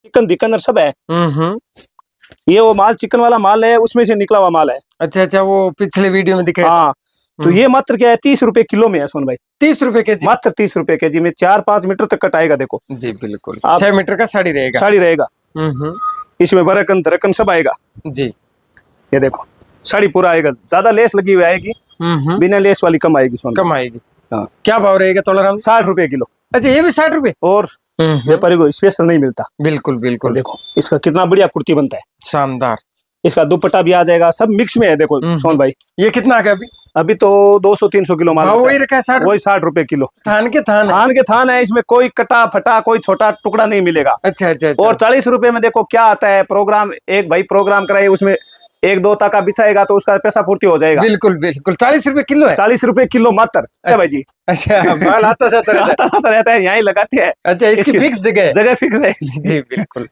Chicken दिकन और सब है। हम्म। ये वो माल चिकन वाला माल है, उसमें से निकला हुआ माल है। अच्छा अच्छा, वो पिछले वीडियो में दिखाया हाँ, तो ये मात्र क्या है 30 रुपए किलो में है सोन भाई। 30 रुपए के जी, मात्र 30 रुपए के जी में 4-5 मीटर तक कट आएगा। देखो जी बिल्कुल, आप 6 मीटर का साड़ी रहेगा। साड़ी रहेगा, हम्म। इसमें बरकन दरकन सब आएगा। जी। ये देखो साड़ी पूरा आएगा, ज्यादा लेस लगी हुई आएगी, बिना लेस वाली कम आएगी सोन। कम आएगी। हाँ। क्या भाव रहेगा तोलाराम? 60 रुपए किलो। अच्छा, ये भी 60 रुपए? और व्यापारी को स्पेशल नहीं मिलता। बिल्कुल बिल्कुल। देखो इसका कितना बढ़िया कुर्ती बनता है, शानदार। इसका दुपट्टा भी आ जाएगा, सब मिक्स में है। देखो सोन भाई, ये कितना आ गया अभी? अभी तो 200-300 किलो माल वही रखा है 60, वही 60 रुपए किलो। थान के थान है। थान के थान है, इसमें कोई कटा फटा कोई छोटा टुकड़ा नहीं मिलेगा। अच्छा अच्छा। और 40 रुपए में देखो क्या आता है प्रोग्राम। एक भाई प्रोग्राम कराए, उसमें 1-2 का बिछाएगा तो उसका पैसा पूर्ति हो जाएगा। बिल्कुल बिल्कुल, 40 रुपए किलो है। 40 रुपए किलो मात्र। क्या भाई जी? अच्छा, माल आता जाता रहता है, यहाँ ही लगाते हैं। अच्छा, इसकी फिक्स जगह फिक्स है। जी बिल्कुल,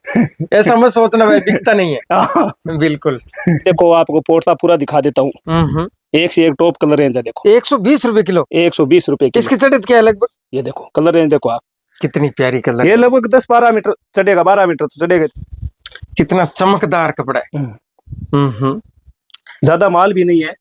ऐसा मत सोचना भाई बिकता नहीं है। बिल्कुल। देखो आपको पोर्टा पूरा दिखा देता हूँ, एक से एक टॉप कलर रेंज है। देखो 120 रुपए किलो। 120 रुपए किलो। इसकी चढ़त क्या है लगभग? ये देखो कलर रेंज देखो आप, कितनी प्यारी कलर। ये लगभग 10-12 मीटर चढ़ेगा, 12 मीटर तो चढ़ेगा। कितना चमकदार कपड़ा है। ज्यादा माल भी नहीं है,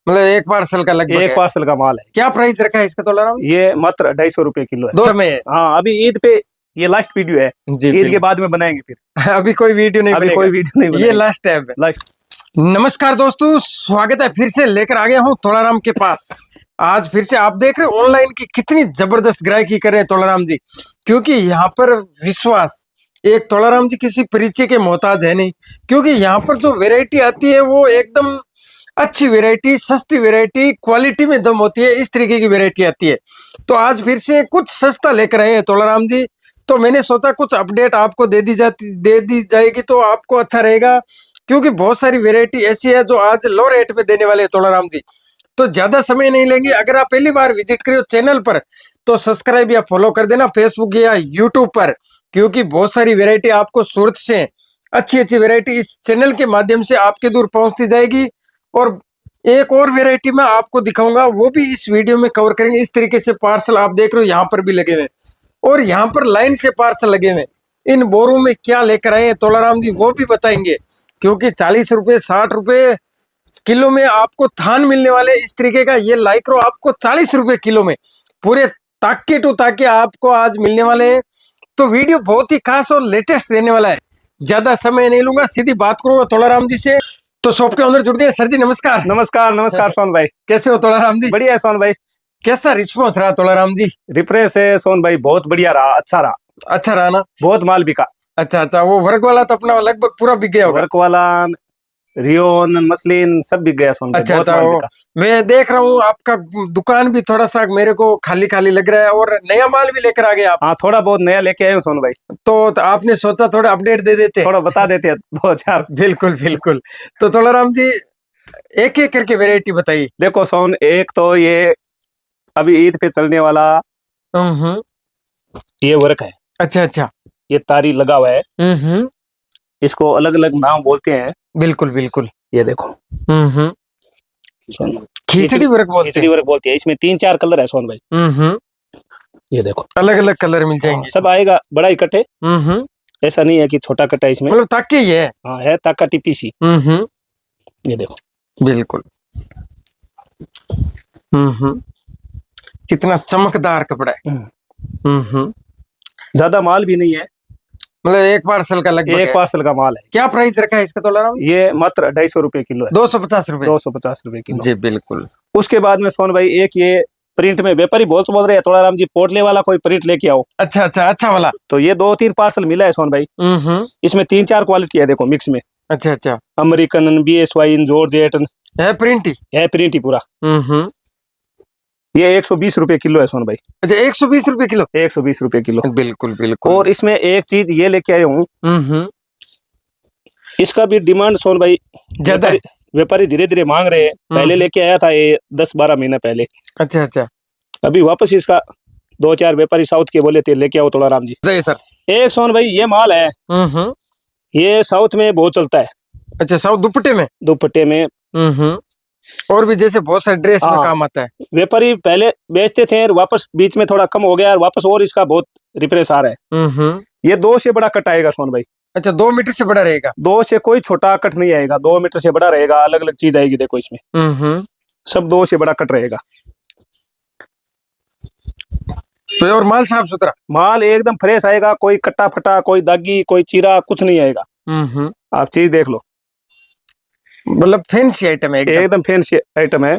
मतलब एक पार्सल का लगभग एक पार्सल का माल है। क्या प्राइस रखा है इसका तोलाराम? ये मात्र 250 रुपए किलो है। 2 समय है। हाँ, अभी ईद पे ये लास्ट वीडियो है, ईद के बाद में बनाएंगे फिर। अभी कोई वीडियो नहीं बनेगा, कोई वीडियो नहीं बनेगा, ये लास्ट है। लास्ट। नमस्कार दोस्तों, स्वागत है फिर से लेकर आ गया हूँ तोलाराम के पास। आज फिर से आप देख रहे हैं ऑनलाइन की कितनी जबरदस्त ग्राहकी कर रहे हैं तोलाराम जी, क्योंकि यहाँ पर विश्वास, एक तोलाराम जी किसी परिचय के मोहताज है नहीं, क्योंकि यहाँ पर जो वैरायटी आती है वो एकदम अच्छी वैरायटी, सस्ती वैरायटी, क्वालिटी में दम होती है, इस तरीके की वैरायटी आती है। तो आज फिर से कुछ सस्ता लेकर आए हैं तोलाराम जी, तो मैंने सोचा कुछ अपडेट आपको दे दी जाएगी तो आपको अच्छा रहेगा, क्योंकि बहुत सारी वैरायटी ऐसी है जो आज लो रेट में देने वाले हैं तोलाराम जी। तो ज्यादा समय नहीं लेंगे, अगर आप पहली बार विजिट करिए चैनल पर तो सब्सक्राइब या फॉलो कर देना फेसबुक या यूट्यूब पर, क्योंकि बहुत सारी वैरायटी आपको सूरत से अच्छी अच्छी वैरायटी इस चैनल के माध्यम से आपके दूर पहुंचती जाएगी। और एक और वैरायटी मैं आपको दिखाऊंगा, वो भी इस वीडियो में कवर करेंगे। इस तरीके से पार्सल आप देख रहे हो यहाँ पर भी लगे हुए, और यहाँ पर लाइन से पार्सल लगे हुए। इन बोरों में क्या लेकर आए हैं तोलाराम जी वो भी बताएंगे, क्योंकि 40 रुपए 60 रुपए किलो में आपको थान मिलने वाले इस तरीके का ये लाइक्रो आपको 40 रुपए किलो में पूरे ताके टू ताके आपको आज मिलने वाले हैं। तो वीडियो बहुत ही खास और लेटेस्ट रहने वाला है। ज्यादा समय नहीं लूंगा, सीधी बात करूंगा तोलाराम जी से। तो शॉप के अंदर जुड़ गए। सर जी नमस्कार। नमस्कार नमस्कार सोन भाई, कैसे हो तोलाराम जी? बढ़िया है सोन भाई। कैसा रिस्पॉन्स रहा तोलाराम जी? रिप्रेस है सोन भाई, बहुत बढ़िया रहा, अच्छा रहा। अच्छा रहा ना? बहुत माल बिका। अच्छा अच्छा, वो वर्क वाला तो अपना लगभग पूरा बिक गया होगा। वर्क वाला, रियोन, मसलिन सब बिक गया सोन भाई। अच्छा बहुत अच्छा, माल बिका। मैं देख रहा हूँ आपका दुकान भी थोड़ा सा मेरे को खाली खाली लग रहा है, और नया माल भी लेकर आ गए आप। हाँ, थोड़ा बहुत नया लेके आए सोन भाई। तो आपने सोचा थोड़ा अपडेट दे देते, थोड़ा बता देते हैं 2-4। बिल्कुल बिल्कुल। तो तोलाराम जी एक एक करके वैरायटी बताइए। देखो सोन, एक तो ये अभी ईद पे चलने वाला ये वर्क है। अच्छा अच्छा, ये तारी लगा हुआ है, इसको अलग अलग नाम बोलते हैं। बिल्कुल बिल्कुल। ये देखो खिचड़ी वर्क बोलते हैं। खिचड़ी वर्क बोलते हैं। इसमें 3-4 कलर है सोन भाई। ये देखो अलग अलग कलर मिल जाएंगे, सब आएगा बड़ा इकट्ठे। ऐसा नहीं है कि छोटा कटा इसमें, मतलब ताकि ही है। हाँ है ताका टीपीसी। ये देखो बिल्कुल। कितना चमकदार कपड़ा है। ज्यादा माल भी नहीं है, मतलब एक पार्सल का लगभग एक पार्सल का माल है। क्या प्राइस रखा है इसका तोलाराम? ये मात्र 250 रुपए किलो है। 250 रुपए। 250 रुपए किलो जी बिल्कुल। उसके बाद में सोन भाई एक ये प्रिंट में व्यापारी बहुत बोल रहे हैं तोलाराम जी पोटले वाला कोई प्रिंट लेके आओ। अच्छा अच्छा, अच्छा वाला। तो ये 2-3 पार्सल मिला है सोन भाई। इसमें 3-4 क्वालिटी है, देखो मिक्स में। अच्छा अच्छा, अमेरिकन, BSY, जॉर्जेट है प्रिंट ही है, प्रिंट ही पूरा। ये 120 रुपए किलो है सोन भाई। अच्छा, 120 रुपए किलो। 120 रुपए किलो। बिल्कुल बिल्कुल। और इसमें एक चीज ये लेके आया हूँ, इसका भी डिमांड सोन भाई ज्यादा है। व्यापारी धीरे धीरे मांग रहे हैं। पहले लेके आया था ये 10-12 महीने पहले। अच्छा अच्छा, अभी वापस इसका 2-4 व्यापारी साउथ के बोले थे लेके आओ तोलाराम जी। सही सर। एक सोन भाई ये माल है, ये साउथ में बहुत चलता है। अच्छा, साउथ दुपट्टे में और भी जैसे बहुत सारे ड्रेस में काम आता है। व्यापारी पहले बेचते थे और वापस बीच में थोड़ा कम हो गया और वापस और इसका बहुत रिप्रेस आ रहा है। ये 2 से बड़ा कट आएगा सोन भाई। अच्छा 2 मीटर से बड़ा रहेगा। 2 से कोई छोटा कट नहीं आएगा, 2 मीटर से बड़ा रहेगा। अलग अलग चीज आएगी देखो इसमें, सब 2 से बड़ा कट रहेगा। तो और माल साफ सुथरा, माल एकदम फ्रेश आएगा, कोई कट्टा फटा, कोई दागी, कोई चीरा, कुछ नहीं आएगा। आप चीज देख लो, मतलब फैंसी आइटम है एकदम फैंसी आइटम है।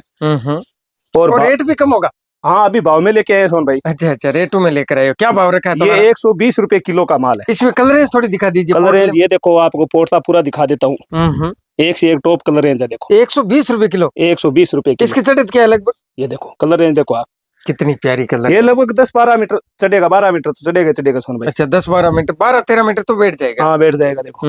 और रेट भी कम होगा। हाँ अभी भाव में लेके आए सोन भाई। अच्छा अच्छा, रेटों में लेकर आए हो। क्या भाव रखा है? ये 120 रुपए किलो का माल है। इसमें कलर रेंज थोड़ी दिखा दीजिए। कलर रेंज ये देखो, आपको पोर्टा पूरा दिखा देता हूँ। एक से एक टॉप कलर रेंज है देखो। 120 रुपए किलो। 120 रुपए किलो। इसकी चढ़त क्या है लगभग? ये देखो कलर रेंज देखो आप, कितनी प्यारी कलर। ये लगभग 10-12 मीटर चढ़ेगा, 12 मीटर तो चढ़ेगा सोन भाई। अच्छा 10-12 मीटर, 12-13 मीटर तो बैठ जाएगा। हाँ बैठ जाएगा देखो।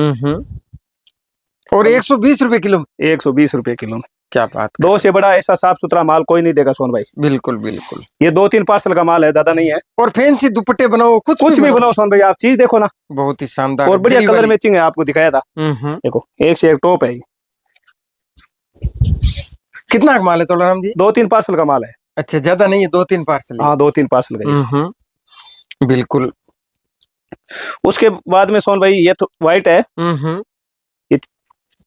और 120 रुपए किलो में। 120 रुपए किलो में। क्या बात। 2 से बड़ा ऐसा साफ सुथरा माल कोई नहीं देगा सोन भाई। बिल्कुल बिल्कुल। ये 2-3 पार्सल का माल है, ज्यादा नहीं है। और फैंसी दुपट्टे बनाओ, कुछ भी बनाओ सोन भाई, आप चीज देखो ना, बहुत ही शानदार और बढ़िया कलर मैचिंग है। आपको दिखाया था, देखो एक से एक टॉप है। कितना माल है तोलाराम जी? 2-3 पार्सल का माल है। अच्छा ज्यादा नहीं है, 2-3 पार्सल। हाँ 2-3 पार्सल का। बिल्कुल। उसके बाद में सोन भाई ये तो व्हाइट है। ये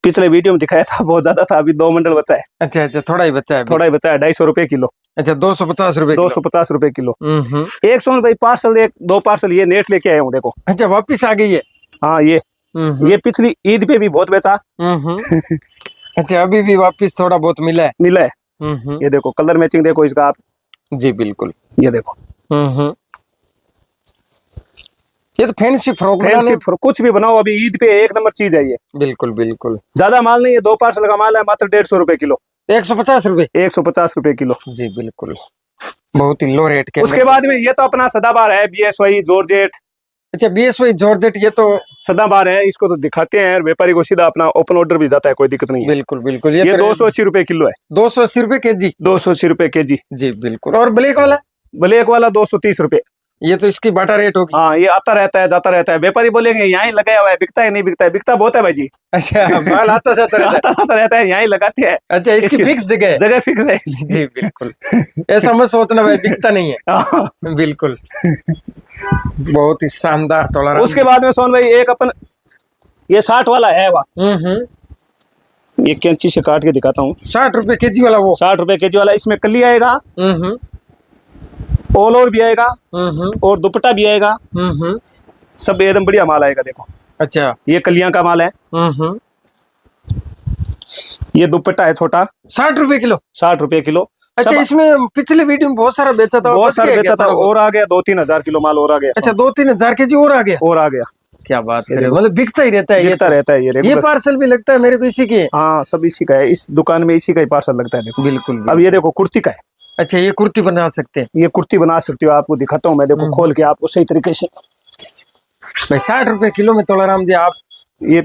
पिछले वीडियो में दिखाया था, बहुत ज्यादा था, अभी 2 मंडल बचा है। अच्छा अच्छा, थोड़ा ही बचा है। थोड़ा ही बचा है, 250 रुपए किलो। अच्छा 250 रुपए। 250 रुपए किलो। एक सोन भाई पार्सल, 1-2 पार्सल ये नेट लेके आया हूँ देखो। अच्छा वापिस आ गई है। हाँ ये पिछली ईद पे भी बहुत बेचा। अच्छा अभी भी वापिस थोड़ा बहुत मिला है। ये देखो कलर मैचिंग देखो इसका आप। जी बिल्कुल। ये देखो ये तो फैंसी फ्रॉक कुछ भी बनाओ, अभी ईद पे एक नंबर चीज है ये। बिल्कुल बिल्कुल। ज्यादा माल नहीं है, 2 पार्सल का माल है, मात्र 150 रुपए किलो। 150 रुपए। 150 रुपए किलो। जी बिल्कुल, बहुत ही लो रेट के। उसके बाद में ये तो अपना सदाबहार है, BSY जॉर्जेट। अच्छा BSY जॉर्जेट, ये तो सदाबहार है, इसको तो दिखाते हैं व्यापारी को, सीधा अपना ओपन ऑर्डर भी जाता है, कोई दिक्कत नहीं है। बिल्कुल बिल्कुल। ये 280 रुपए किलो है। 280 रुपए केजी। 280 रुपए केजी। जी बिल्कुल। और ब्लैक वाला 230 रुपए। ये तो इसकी बाटा रेट होगी। हाँ ये आता रहता है जाता रहता है, व्यापारी बोलेंगे यहाँ ही लगाया हुआ है, बिकता है नहीं बिकता है, बिकता बहुत है भाई जी। अच्छा माल आता जाता रहता है, यहाँ ही लगाते हैं। अच्छा इसकी फिक्स जगह फिक्स है। जी बिल्कुल, ऐसा मत सोचना भाई बिकता नहीं है। बिल्कुल, बहुत ही शानदार तोलाराम। उसके बाद में सोन भाई एक अपन ये 60 वाला है वह। ये कैंची से काट के दिखाता हूँ। 60 रुपए केजी वाला, वो 60 रुपए केजी वाला। इसमें कली आएगा, ऑल ओवर भी आएगा, और दुपट्टा भी आएगा। सब एकदम बढ़िया माल आएगा देखो। अच्छा ये कलियां का माल है। ये दुपट्टा है छोटा। 60 रुपए किलो। 60 रुपए किलो। अच्छा इसमें पिछले वीडियो में बहुत सारा बेचा था, और आ गया 2-3 हजार किलो माल और आ गया। अच्छा 2-3 हजार केजी और आ गया। क्या बात है, मतलब बिकता ही रहता है। ये पार्सल भी लगता है मेरे को इसी के। हाँ सब इसी का है, इस दुकान में इसी का ही पार्सल लगता है देखो। बिल्कुल। अब ये देखो कुर्ती का है। अच्छा ये कुर्ती बना सकते हैं। ये कुर्ती बना सकते हो, आपको दिखाता हूँ मैं, देखो खोल के आपको सही तरीके से। भाई 60 रुपए किलो में तोलाराम जी आप। ये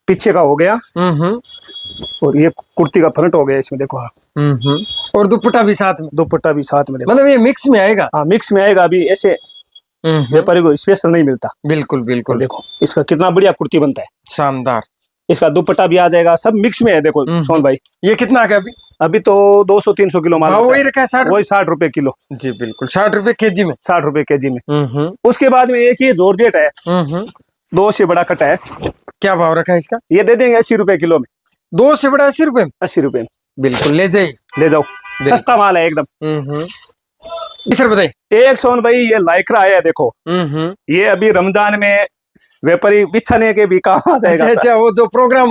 पीछे का हो गया, और ये कुर्ती का फ्रंट हो गया इसमें देखो आप। और दुपट्टा भी साथ में। मतलब ये मिक्स में आएगा। हाँ मिक्स में आएगा। अभी ऐसे व्यापारी को स्पेशल नहीं मिलता। बिल्कुल बिल्कुल। देखो इसका कितना बढ़िया कुर्ती बनता है, शानदार। इसका दुपट्टा भी आ जाएगा, सब मिक्स में है देखो सोन भाई। ये कितना का अभी तो 200-300 किलो माल वही रखा है। 60 वही 60 रुपए किलो। जी बिल्कुल, 60 रुपए केजी में। 60 रुपए केजी में। उसके बाद में एक ये जॉर्जेट है, 2 से बड़ा कट है। क्या भाव रखा है इसका? ये दे देंगे 80 रुपए किलो में। 2 से बड़ा 80 रुपए में? 80 रुपए में। बिल्कुल ले जाओ, सस्ता माल है एकदम। सर बताइए। एक सोन भाई ये लाइक्रा आया है देखो। ये अभी रमजान में व्यापारी बिछाने के भी काम आ जाएगा। अच्छा वो जो प्रोग्राम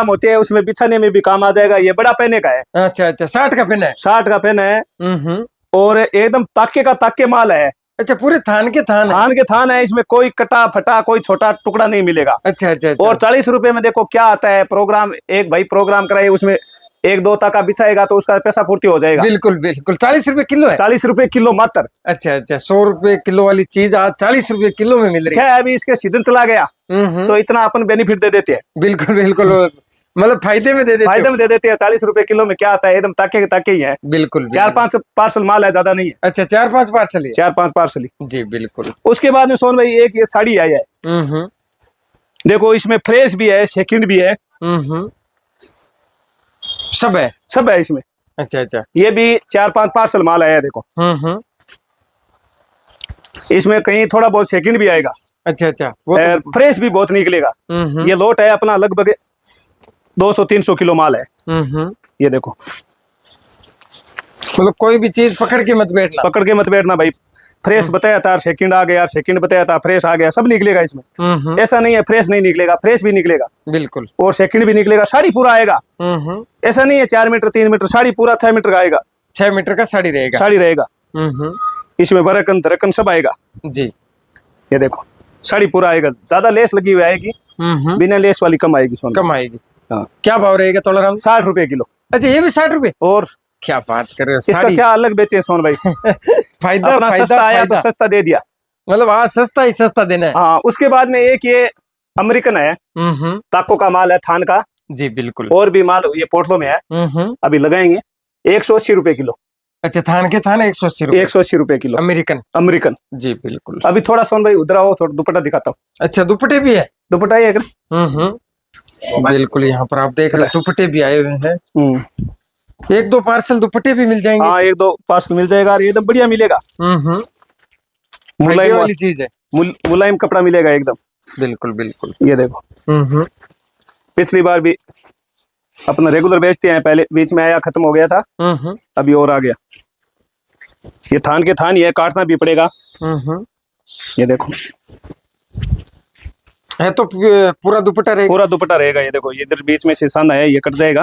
होते हैं उसमें बिछाने में भी काम आ जाएगा। ये बड़ा पहने का है। अच्छा 60 का पेन है। 60 का पेन है। और एकदम ताके माल है। अच्छा पूरे थान के थान है। इसमें कोई कटा फटा कोई छोटा टुकड़ा नहीं मिलेगा। अच्छा। और 40 रुपए में देखो क्या आता है। प्रोग्राम एक भाई प्रोग्राम कराए, उसमें 1-2 ताका बिछाएगा तो उसका पैसा पूर्ति हो जाएगा। बिल्कुल बिल्कुल। 40 रुपए किलो है। 40 रुपए किलो मात्र। अच्छा 100 रुपए किलो वाली चीज आज 40 रुपए किलो में मिल रही है। अभी इसके सीजन चला गया तो इतना अपन बेनिफिट दे देते हैं। बिल्कुल मतलब फायदे में दे देते हैं। 40 रुपए किलो में क्या आता है, एकदम ताके ही है। बिल्कुल। 4-5 पार्सल माल है, ज्यादा नहीं है। अच्छा 4-5 पार्सल है। 4-5 पार्सल ही। जी बिल्कुल। उसके बाद में सोन भाई एक ये साड़ी आई है। देखो इसमें फ्रेश भी है, सेकंड भी है, सब है इसमें। अच्छा ये भी 4-5 पार्सल माल आया है देखो। इसमें कहीं थोड़ा बहुत सेकंड भी आएगा। अच्छा अच्छा, वो तो फ्रेश भी बहुत निकलेगा। ये लोट है अपना लगभग 200-300 किलो माल है। ये देखो, मतलब कोई भी चीज पकड़ के मत बैठना। पकड़ के मत बैठना भाई। फ्रेश बताया था, सेकंड आ गया, सेकंड बताया था, फ्रेश आ गया, सब निकलेगा इसमें। ऐसा नहीं है फ्रेश नहीं निकलेगा, फ्रेश भी निकलेगा बिल्कुल, और सेकंड भी निकलेगा। साड़ी पूरा आएगा। ऐसा नहीं है 4 मीटर 3 मीटर, साड़ी पूरा 6 मीटर का आएगा। 6 मीटर का साड़ी रहेगा। साड़ी रहेगा। इसमें बरकन धरकन सब आएगा जी। ये देखो, साड़ी पूरा आएगा। ज्यादा लेस लगी हुई आएगी, बिना लेस वाली कम आएगी। सोना कम आएगी। हाँ। क्या भाव रहेगा तोला राम? 60 रुपए किलो। अच्छा, ये भी 60 रुपए? और क्या बात कर रहे हो, इसका साड़ी क्या अलग बेचे सोन भाई। फायदा अपना फायदा सस्ता आया फायदा। तो सस्ता दे दिया। मतलब आज सस्ता ही सस्ता देना है। हाँ, उसके बाद में एक ये अमेरिकन है, ताको का माल है, थान का। जी बिल्कुल। और भी माल ये पोर्टलों में है, अभी लगाएंगे। 180 रुपए किलो। अच्छा, थान के थान 180 रुपए। 180 रुपए किलो अमेरिकन। अमेरिकन। जी बिल्कुल। अभी थोड़ा सोन भाई उधर आओ, थोड़ा दुपट्टा दिखाता हूँ। अच्छा, दुपट्टे भी है? दुपट्टा ये बिल्कुल, यहाँ पर आप देख रहे हैं दुपट्टे भी आए हुए हैं। 1-2 पार्सल दुपट्टे भी मिल जाएंगे। हाँ, 1-2 पार्सल मिल जाएगा और एकदम बढ़िया मिलेगा। मुलायम वाली चीज है, मुलायम कपड़ा मिलेगा एकदम। बिल्कुल बिल्कुल। ये देखो, पिछली बार भी अपना रेगुलर बेचते हैं, पहले बीच में आया खत्म हो गया था, अभी और आ गया। ये थान के थान ही है, काटना भी पड़ेगा। ये देखो, है तो पूरा दुपट्टा रहेगा। पूरा दुपट्टा रहेगा। ये देखो, इधर बीच में से सन है, ये कट जाएगा,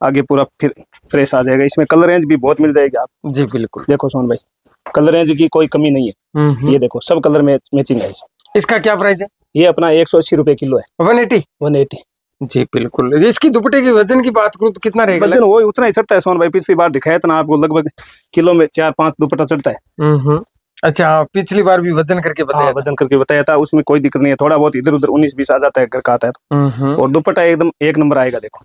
आगे पूरा फिर फ्रेश आ जाएगा। इसमें कलर रेंज भी बहुत मिल जाएगी आप। जी बिल्कुल। देखो सोन भाई, कलर रेंज की कोई कमी नहीं है। ये देखो, सब कलर में मैचिंग है। इसका क्या प्राइस है? ये अपना 180 रुपए किलो है। 180। जी बिल्कुल। इसकी दुपट्टे के वजन की बात करूं तो कितना रहेगा? वजन वो उतना ही चढ़ता है सोन भाई। पिछली बार दिखाया था ना आपको, लगभग किलो में 4-5 दुपट्टा चढ़ता है। अच्छा, पिछली बार भी वजन करके बताया था। वजन करके बताया था, उसमें कोई दिक्कत नहीं है। थोड़ा बहुत इधर उधर 19-20 आ जाता है, घर का आता है तो। और दुपट्टा एकदम एक नंबर आएगा। देखो,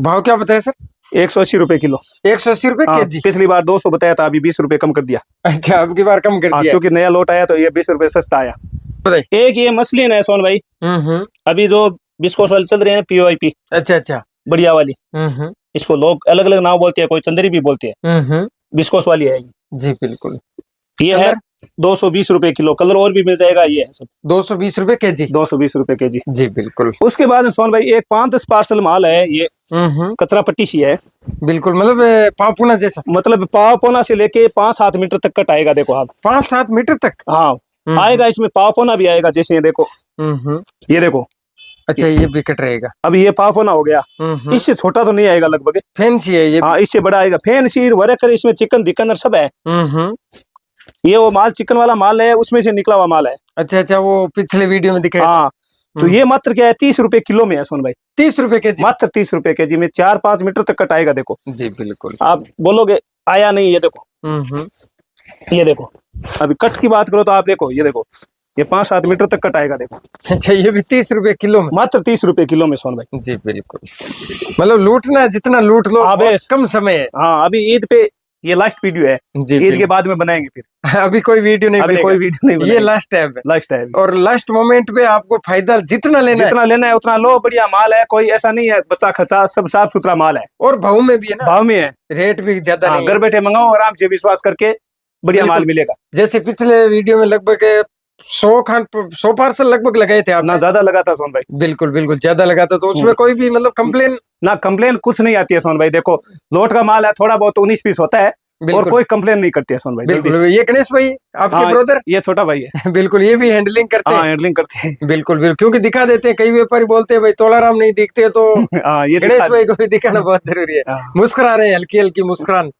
भाव क्या बताया सर? 180 रुपए किलो। 180 रुपए केजी। पिछली बार 200 बताया था, अभी 20 रुपए कम कर दिया। अच्छा, अब की बार कम कर दिया क्योंकि नया लोट आया तो ये 20 रुपए सस्ता आया। एक ये मसलिन है सोन भाई, अभी जो बिस्कोस वाले चल रहे हैं, POIP। अच्छा, बढ़िया वाली। इसको लोग अलग अलग नाम बोलते हैं, कोई चंदेरी भी बोलते हैं। बिस्कोस वाली है जी बिल्कुल। ये है 220 रुपए किलो। कलर और भी मिल जाएगा। ये है सब 220 रुपए केजी। 220 रुपए केजी जी बिल्कुल। उसके बाद सोन भाई एक 5-10 पार्सल माल है, ये कचरा पट्टी सी है। बिल्कुल, मतलब पावपुना जैसा। मतलब पावपुना से लेके 5-7 मीटर तक कट आएगा। देखो आप, 5-7 मीटर तक। हाँ आएगा। इसमें पावपुना भी आएगा, जैसे ये देखो। ये देखो, अच्छा, ये भी कट रहेगा। अभी ये पावपुना हो गया। इससे छोटा तो नहीं आएगा, लगभग फैंसी है ये। हाँ, इससे बड़ा आएगा। फैंसी वर्कर, इसमें चिकन दिकन सब है। ये वो माल चिकन वाला माल है, उसमें से निकला हुआ माल है। अच्छा, वो पिछले वीडियो में दिखाया। हाँ, तो ये मात्र क्या है, 30 रुपए किलो में है सोन भाई। 30 रुपए केजी, मात्र 30 रुपए केजी में 4-5 मीटर तक कट आएगा। देखो जी बिल्कुल। आप बोलोगे आया नहीं, ये देखो। ये देखो, अभी कट की बात करो तो आप देखो, ये देखो, ये 5-7 मीटर तक कट आएगा। देखो, अच्छा, ये भी 30 रुपए किलो में, मात्र 30 रुपए किलो में सोन भाई। जी बिल्कुल। मतलब लूटना जितना लूट लो, कम समय है। हाँ, अभी ईद पे ये लास्ट वीडियो है जी। ईद के बाद में बनाएंगे फिर। अभी कोई वीडियो नहीं बनेगा। कोई वीडियो नहीं बनेगा। ये लास्ट है, लास्ट है। और लास्ट मोमेंट पे आपको फायदा जितना लेना है उतना लो। बढ़िया माल है, कोई ऐसा नहीं है बच्चा खचा, सब साफ सुथरा माल है। और भाव में भी है ना, भाव में है, रेट भी ज्यादा नहीं। घर बैठे मंगाओ, आराम से विश्वास करके बढ़िया माल मिलेगा। जैसे पिछले वीडियो में लगभग 100 पार्सल लगभग लगाए थे आप ना? ज्यादा लगा था सोन भाई। बिल्कुल बिल्कुल, ज्यादा लगा था। तो उसमें कोई भी मतलब कंप्लेन ना? कंप्लेन कुछ नहीं आती है सोन भाई। देखो, लोट का माल है, थोड़ा बहुत 19 पीस होता है और कोई कंप्लेन नहीं करती है सोन भाई। बिल्कुल। ये गणेश भाई आपके ब्रदर? ये छोटा भाई है। बिल्कुल, ये भी हैंडलिंग करते हैं। हैंडलिंग करते हैं। बिल्कुल बिल्कुल, क्योंकि दिखा देते हैं। कई व्यापारी बोलते हैं भाई तोलाराम नहीं दिखते, तो ये गणेश भाई को भी दिखाना बहुत जरूरी है। मुस्कुरा रहे हैं, हल्की हल्की मुस्कुरान।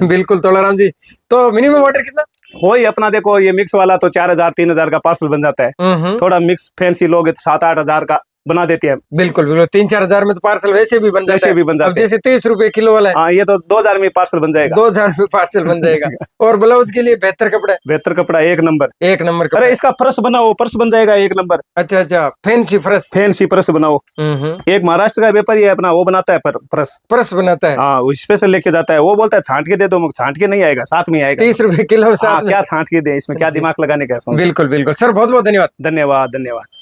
बिल्कुल तोलाराम जी। तो मिनिमम ऑर्डर कितना? वही अपना देखो, ये मिक्स वाला तो 4,000-3,000 का पार्सल बन जाता है। थोड़ा मिक्स फैंसी लोग 7-8 हजार का बना देते हैं। बिल्कुल बिल्कुल, 3-4 हजार में तो पार्सल वैसे भी बन जाता है। भी बन जाता है। अब जैसे 30 रुपए किलो वाला है, हाँ, ये तो 2,000 में पार्सल बन जाएगा। 2,000 में पार्सल बन जाएगा। और ब्लाउज के लिए बेहतर कपड़ा, बेहतर कपड़ा, एक नंबर कपड़ा। अरे इसका पर्स बनाओ, पर्स बन जाएगा एक नंबर। अच्छा, फैंसी पर्स बनाओ। एक महाराष्ट्र का व्यापारी है अपना, वो बनाता है पर्स बनाता है। हाँ, वो स्पेशल लेके जाता है। वो बोलता है छांट के दे दो, छांट के नहीं आएगा, साथ में आएगा। 30 रुपए किलो साथ में। क्या छांट के दे, इसमें क्या दिमाग लगाने का? बिल्कुल बिल्कुल सर, बहुत बहुत धन्यवाद। धन्यवाद।